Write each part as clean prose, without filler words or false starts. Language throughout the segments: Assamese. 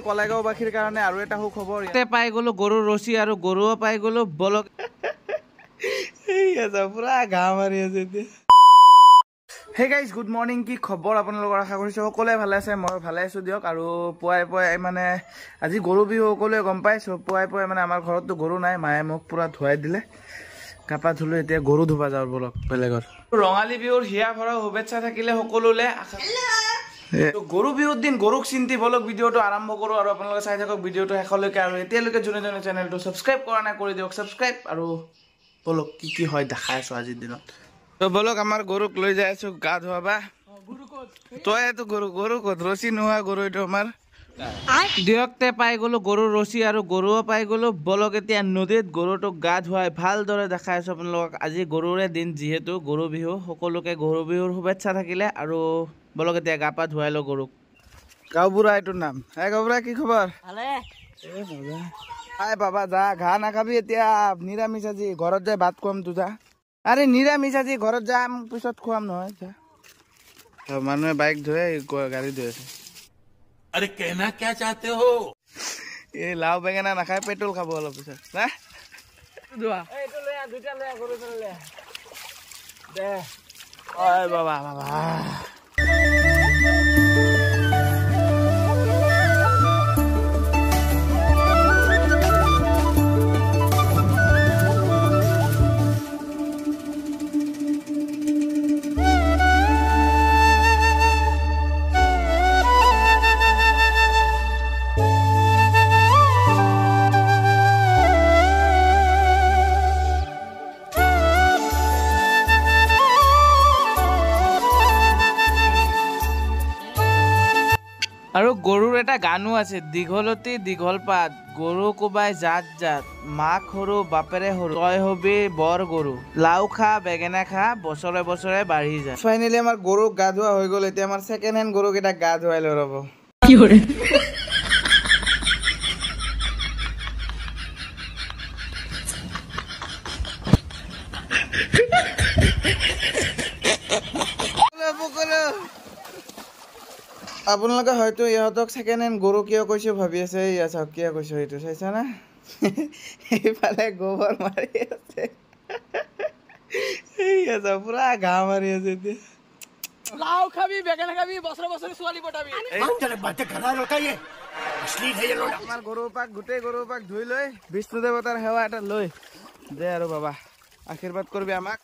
কলাইগাঁওবাসীৰ কাৰণে আৰু এটা সুখবৰ ইয়াতে পাই গলো গৰুৰ ৰছী আৰু গৰুও পাই গলো বলক পুৰা ঘাঁ মাৰি আছে এতিয়া। হে গাইজ গুড মৰ্নিং, কি খবৰ আপোনালোকৰ? আশা কৰিছোঁ সকলোৱে ভালে আছে, মই ভালে আছোঁ দিয়ক। আৰু পুৱাই পুৱাই মানে আজি গৰু বিহু সকলোৱে গম পাইছোঁ। পুৱাই পুৱাই মানে আমাৰ ঘৰততো গৰু নাই, মায়ে মোক পুৰা ধুৱাই দিলে, কাপা ধুলো, এতিয়া গৰু ধুবা যাওঁ বলক বেলেগৰ। ৰঙালী বিহুৰ হিয়া ভৰা শুভেচ্ছা থাকিলে সকলোলে। গৰু বিহুৰ দিন গৰুক চিন্তি বলক ভিডিঅ'টো আৰম্ভ কৰোঁ আৰু আপোনালোকে চাই থাকক ভিডিঅ'টো শেষলৈকে। আৰু এতিয়ালৈকে যোনে যোনে চেনেলটো ছাবস্ক্ৰাইব কৰা নাই কৰি দিয়ক ছাবস্ক্ৰাইব। আৰু বলক কি হয় দেখাই আছোঁ আজিৰ দিনত। তো বলক আমাৰ গৰুক লৈ যাই আছোঁ গা ধুৱাবা। তই এইটো গৰু ক'ত? ৰছী নোহোৱা গৰু এইটো আমাৰ দিয়কতে পাই গলো গৰুৰ ৰছী আৰু গৰুও পাই গলো বলক এতিয়া নদীত গৰুটোক গা ধুৱাই ভালদৰে দেখাই আছোঁ আপোনালোকক। আজি গৰুৰে দিন, যিহেতু গৰু বিহু, সকলোকে গৰু বিহুৰ শুভেচ্ছা থাকিলে। আৰু বলক এতিয়া গা পা ধুৱাই লওঁ গৰুক। গাঁওবুঢ়া এইটোৰ নাম। হে গাঁওবুঢ়া, কি খবৰ? বাবা যা, ঘাঁহ নাখাবি এতিয়া, নিৰামিষ আজি, ঘৰত যাই ভাত খুৱাম তো যা। আৰে নিৰামিষ আজি, ঘৰত যাম পিছত খুৱাম নহয় যা। মানুহে বাইক ধুৱে, গাড়ী ধুই আছে। अरे कहना क्या चाहते हो? এই লাও বেঙেনা নাখায়, পেট্ৰল খাব অলপ পিছত না। বাবা বাবা আৰু গৰুৰ এটা গানো আছে, দীঘলতি দীঘল পাত, গৰু কোবাই জাত জাত, মাক সৰু বাপেৰে সৰু, তই হবি বৰ গৰু, লাও খা বেঙেনা খা বছৰে বছৰে বাঢ়ি যায়। ফাইনেলি আমাৰ গৰুক গা ধোৱা হৈ গ'ল। এতিয়া আমাৰ ছেকেণ্ড হেণ্ড গৰুকেইটাক গা ধুৱাই লৈ ৰ'ব। কি কৰে আপোনালোকে হয়তো ইহঁতক ছেকেণ্ড হেণ্ড গৰু কিয় কৈছোঁ ভাবি আছে। ইয়া চাওক কিয় কৈছোঁ, সেইটো চাইছা না? এইফালে গোবৰ মাৰি আছে, পুৰা ঘাঁহ মাৰি আছে এতিয়া। লাও খাবি বেঙেনা খাবি বছৰে বছৰে ছোৱালী পটাবি। আমাৰ গৰুপাক, গোটেই গৰুপাক ধুই লৈ বিষ্ণু দেৱতাৰ সেৱা এটা লৈ দে আৰু বাবা আশীৰ্বাদ কৰিবি আমাক।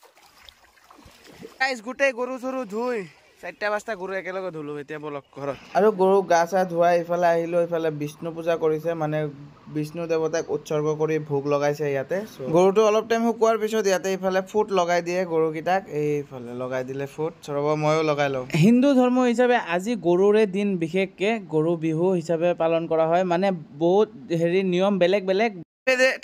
গোটেই গৰু চৰু ধুই 4-5টা গৰু একেলগে ধুলো এতিয়া বলক ঘৰত। আৰু গৰুক গা চা ধুৱাই ইফালে আহিলো, ইফালে বিষ্ণু পূজা কৰিছে, মানে বিষ্ণু দেৱতাক উৎসৰ্গ কৰি ভোগ লগাইছে ইয়াতে। গৰুটো অলপ টাইম শুকোৱাৰ পিছত ইয়াতে ইফালে ফুট লগাই দিয়ে গৰুকেইটাক, এইফালে লগাই দিলে ফুট। ৰ'ব ময়ো লগাই লওঁ। হিন্দু ধৰ্ম হিচাপে আজি গৰুৰে দিন, বিশেষকে গৰু বিহু হিচাপে পালন কৰা হয়। মানে বহুত নিয়ম বেলেগ বেলেগ,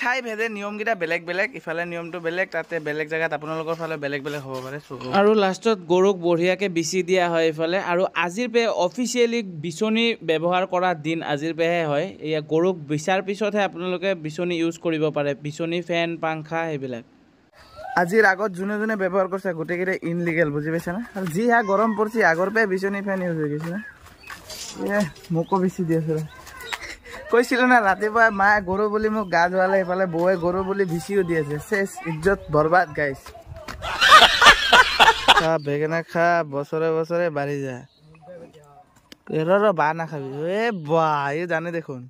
ঠাই ভেদে নিয়মকেইটা বেলেগ বেলেগ। ইফালে নিয়মটো বেলেগ, তাতে বেলেগ জেগাত আপোনালোকৰ ফালে বেলেগ বেলেগ হ'ব পাৰে। আৰু লাষ্টত গৰুক বঢ়িয়াকে বিচি দিয়া হয় ইফালে। আৰু আজিৰ পে অফিচিয়েলি বিচনী ব্যৱহাৰ কৰা দিন আজিৰ পেহে হয়। এয়া গৰুক বিচাৰ পিছতহে আপোনালোকে বিচনী ইউজ কৰিব পাৰে, বিচনী ফেন পাংখা সেইবিলাক। আজিৰ আগত যোনে যোনে ব্যৱহাৰ কৰিছে গোটেইকেইটা ইনলিগেল, বুজি পাইছে না? আৰু যি গৰম পৰিছে আগৰ পৰাই বিচনী ফেন ইউজ হৈ গৈছে না। মোকো বিচি দি আছে, কৈছিলো না ৰাতিপুৱা মায়ে গৰু বুলি মোক গা ধুৱালে, এইফালে বৌয়ে গৰু বুলি বিচিও দি আছে। চেচ ইজ্জত বৰবাদ গাইছ। খা বেঙেনা খা বছৰে বছৰে বাঢ়ি যায়। বাঁহ নাখাবি বাহ, এই জানে দেখোন।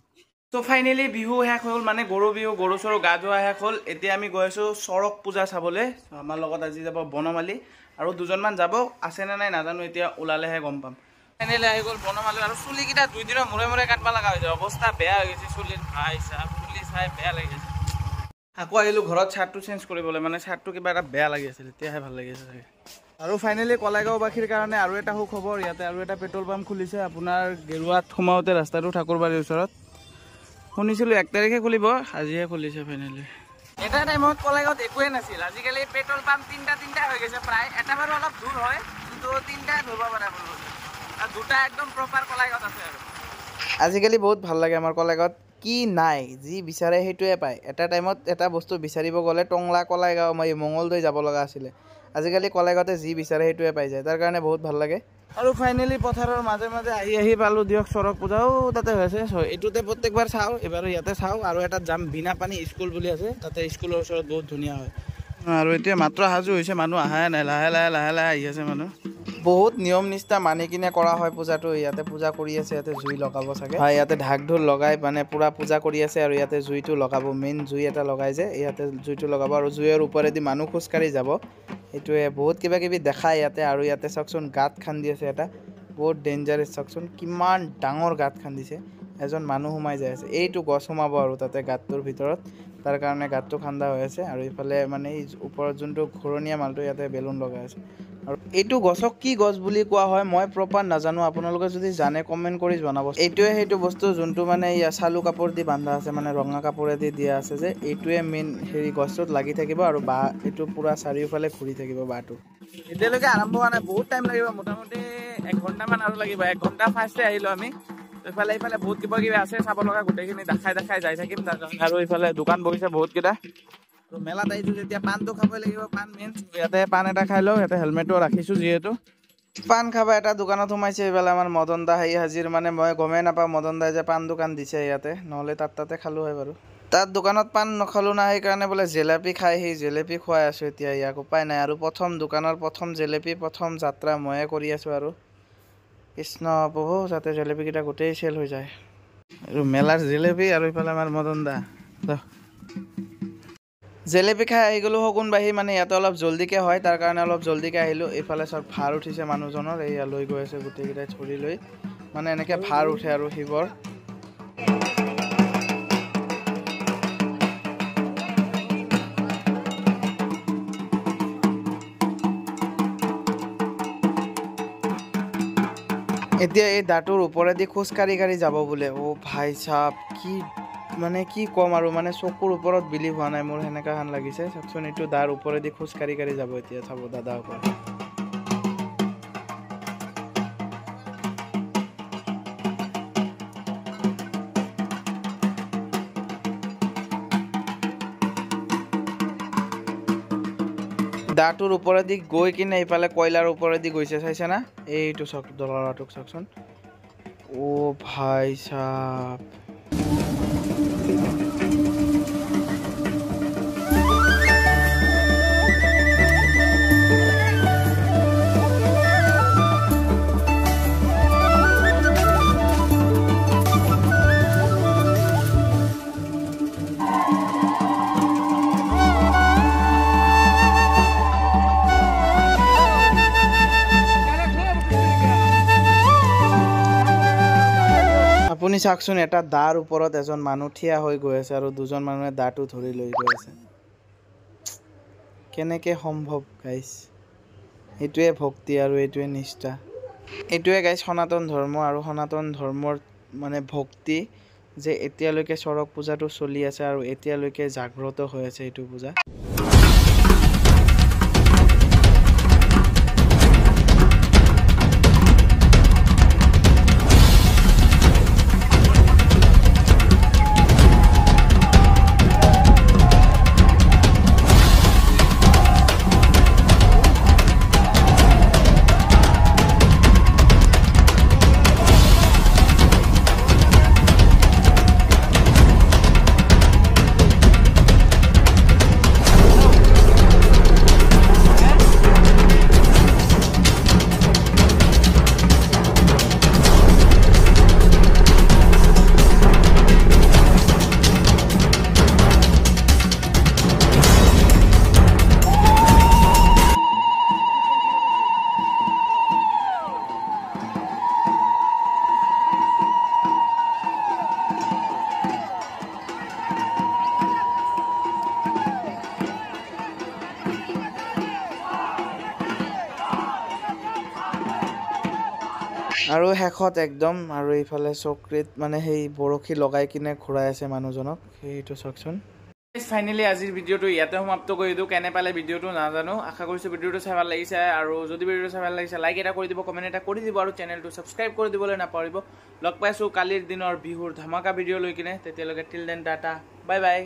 তো ফাইনেলি বিহু শেষ হ'ল, মানে গৰু বিহু, গৰু চৰু গা ধোৱা শেষ হ'ল। এতিয়া আমি গৈ আছোঁ চৰক পূজা চাবলৈ। আমাৰ লগত আজি যাব বনমালী আৰু দুজনমান যাব, আছেনে নাই নাজানো, এতিয়া ওলালেহে গম পাম। ফাইনেলি আহি গ'ল বনমালী। আৰু চুলিকেইটা 2 দিনৰ মূৰে মূৰে কাটব লগা হৈছে, অৱস্থা বেয়া হৈ গৈছে চুলিৰ। ভাই চাহ চুলি চাই বেয়া লাগি আছে। আকৌ আহিলোঁ ঘৰত চাৰ্টটো চেঞ্জ কৰিবলৈ, মানে চাৰ্টটো কিবা এটা বেয়া লাগি আছিল, এতিয়াহে ভাল লাগি আছে চাগে। আৰু ফাইনেলি কলাইগাঁওবাসীৰ কাৰণে আৰু এটা সুখবৰ, ইয়াতে আৰু এটা পেট্ৰল পাম্প খুলিছে আপোনাৰ গেৰুৱাত সোমাওঁতে ৰাস্তাটো ঠাকুৰবাৰীৰ ওচৰত। শুনিছিলোঁ 1 তাৰিখে খুলিব, আজিহে খুলিছে ফাইনেলি। এটা টাইমত কলাইগাঁৱত একোৱে নাছিল, আজিকালি পেট্ৰল পাম্প 3টা হৈ গৈছে প্ৰায়। এটা বাৰু অলপ দূৰ হয়, কিন্তু 3টা ধৰিব পাৰে আপোনালোকে। আৰু 2টা একদম প্ৰপাৰ কলাইগাঁৱত আছে। আৰু আজিকালি বহুত ভাল লাগে আমাৰ কলাইগাঁৱত, কি নাই যি বিচাৰে সেইটোৱে পায়। এটা টাইমত এটা বস্তু বিচাৰিব গ'লে টংলা কলাইগাঁও মঙলদৈ যাব লগা আছিলে, আজিকালি কলাইগাঁৱতে যি বিচাৰে সেইটোৱে পাই যায়, তাৰ কাৰণে বহুত ভাল লাগে। আৰু ফাইনেলি পথাৰৰ মাজে মাজে আহি পালোঁ দিয়ক চৰক পূজাও তাতে হৈ আছে। এইটোতে প্ৰত্যেকবাৰ চাওঁ, এবাৰো ইয়াতে চাওঁ। আৰু এটাত যাম বিনা পানী স্কুল বুলি আছে, তাতে স্কুলৰ ওচৰত বহুত ধুনীয়া হয়। আৰু এতিয়া মাত্ৰ সাজু হৈছে, মানুহ আহাই নাই, লাহে লাহে আহি আছে মানুহ। বহুত নিয়ম নিষ্ঠা মানি কিনে কৰা হয় পূজাটো। ইয়াতে পূজা কৰি আছে, ইয়াতে জুই লগাব চাগে। হয়, ইয়াতে ঢাক ঢোল লগাই মানে পুৰা পূজা কৰি আছে। আৰু ইয়াতে জুইটো লগাব, মেইন জুই এটা লগাই যে ইয়াতে জুইটো লগাব। আৰু জুইৰ ওপৰেদি মানুহ খোজকাঢ়ি যাব। সেইটোৱে বহুত কিবা কিবি দেখায় ইয়াতে। আৰু ইয়াতে চাওকচোন গাঁত খান্দি আছে এটা, বহুত ডেঞ্জাৰাছ। চাওকচোন কিমান ডাঙৰ গাঁত খান্দিছে, এজন মানুহ সোমাই যাই আছে। এইটো গছ সোমাব আৰু তাতে গাঁতটোৰ ভিতৰত, তাৰ কাৰণে গাঁতটো খান্দা হৈ আছে। আৰু ইফালে মানে এই ওপৰত যোনটো ঘূৰণীয়া মালটো, ইয়াতে বেলুন লগাই আছে। আৰু এইটো গছক কি গছ বুলি কোৱা হয় মই প্ৰপাৰ নাজানো, আপোনালোকে যদি জানে কমেণ্ট কৰি জনাব। এইটোৱে সেইটো বস্তু যোনটো মানে চালু কাপোৰ দি বান্ধা আছে, মানে ৰঙা কাপোৰেদি দিয়া আছে যে, এইটোৱে মেইন হেৰি গছটোত লাগি থাকিব। আৰু বাঁহ এইটো পুৰা চাৰিওফালে ঘূৰি থাকিব বাঁহটো। এতিয়ালৈকে আৰম্ভ হোৱা নাই, বহুত টাইম লাগিব, মোটামুটি 1 ঘণ্টামান আৰু লাগিব। 1 ঘণ্টা ফাৰ্ষ্টে আহিলোঁ আমি। ইফালে বহুত কিবা কিবি আছে চাব লগা, গোটেইখিনি দেখাই যাই থাকিম তাৰ কাৰণে। আৰু ইফালে দোকান বহিছে বহুতকেইটা। তো মেলাত আহিছোঁ যেতিয়া পাণটো খাবই লাগিব, পাণ মেইন। ইয়াতে পাণ এটা খাই লওঁ, ইয়াতে হেলমেটো ৰাখিছোঁ যিহেতু। পাণ খাবা এটা দোকানত সোমাইছে এইফালে আমাৰ মদন দা হাজিৰ। মানে মই গমেই নাপাওঁ মদন দাই যে পাণ দোকান দিছে ইয়াতে, নহ'লে তাতে খালোঁ হয় বাৰু। তাত দোকানত পাণ নখালোঁ না, সেইকাৰণে বোলে জেলেপি খাই, সেই জেলেপি খুৱাই আছোঁ এতিয়া ইয়াক, উপায় নাই। আৰু প্ৰথম দোকানৰ প্ৰথম জেলেপি, প্ৰথম যাত্ৰা ময়ে কৰি আছোঁ। আৰু কৃষ্ণ প্ৰভু যাতে জেলেপিকেইটা গোটেই চেল হৈ যায়। আৰু মেলাৰ জেলেপি, আৰু ইফালে আমাৰ মদন দা জেলেপি খাই আহি গ'লোঁ শগুন বাঢ়ি। মানে ইয়াতে অলপ জল্দিকৈ হয়, তাৰ কাৰণে অলপ জল্দিকৈ আহিলোঁ। এইফালে চব ভাৰ উঠিছে মানুহজনৰ, এয়া লৈ গৈ আছে গোটেইকেইটাই ধৰি লৈ, মানে এনেকৈ ভাৰ উঠে আৰু শিৱৰ। এতিয়া এই দাঁটোৰ ওপৰেদি খোজকাঢ়ি যাব বোলে। অ' ভাই চাপ, কি মানে কি ক'ম আৰু, মানে চকুৰ ওপৰত বিলিভ হোৱা নাই মোৰ, সেনেকুৱা হান লাগিছে। চাওকচোন এইটো দাঁৰ ওপৰেদি খোজকাঢ়ি যাব এতিয়া, চাব দাদাসকল। দাঁটোৰ ওপৰেদি গৈ কিনে ইফালে কয়লাৰ ওপৰেদি গৈছে, চাইছে না? এইটো চাওক দলৰাটোক চাওকচোন। অ' ভাই চাপ, আপুনি চাওকচোন এটা দাঁৰ ওপৰত এজন মানুহ থিয় হৈ গৈ আছে, আৰু দুজন মানুহে দাঁটো ধৰি লৈ গৈ আছে। কেনেকৈ সম্ভৱ গাইছ? এইটোৱে ভক্তি আৰু এইটোৱে নিষ্ঠা, এইটোৱে গাইছ সনাতন ধৰ্ম। আৰু সনাতন ধৰ্মৰ মানে ভক্তি যে এতিয়ালৈকে চৰক পূজাটো চলি আছে, আৰু এতিয়ালৈকে জাগ্ৰত হৈ আছে এইটো পূজা। আৰু শেষত একদম, আৰু এইফালে চকৰিত মানে সেই বৰশী লগাই কিনে ঘূৰাই আছে মানুহজনক, সেইটো চাওকচোন। ফাইনেলি আজিৰ ভিডিঅ'টো ইয়াতে সমাপ্ত কৰি দিওঁ। কেনে পালে ভিডিঅ'টো নাজানো, আশা কৰিছোঁ ভিডিঅ'টো চাই ভাল লাগিছে। আৰু যদি ভিডিঅ'টো চাই ভাল লাগিছে লাইক এটা কৰি দিব, কমেণ্ট এটা কৰি দিব, আৰু চেনেলটো ছাবস্ক্ৰাইব কৰি দিবলৈ নাপাহৰিব। লগ পাইছোঁ কালিৰ দিনৰ বিহুৰ ধামাকা ভিডিঅ' লৈ কিনে, তেতিয়ালৈকে till then Tata, bye bye.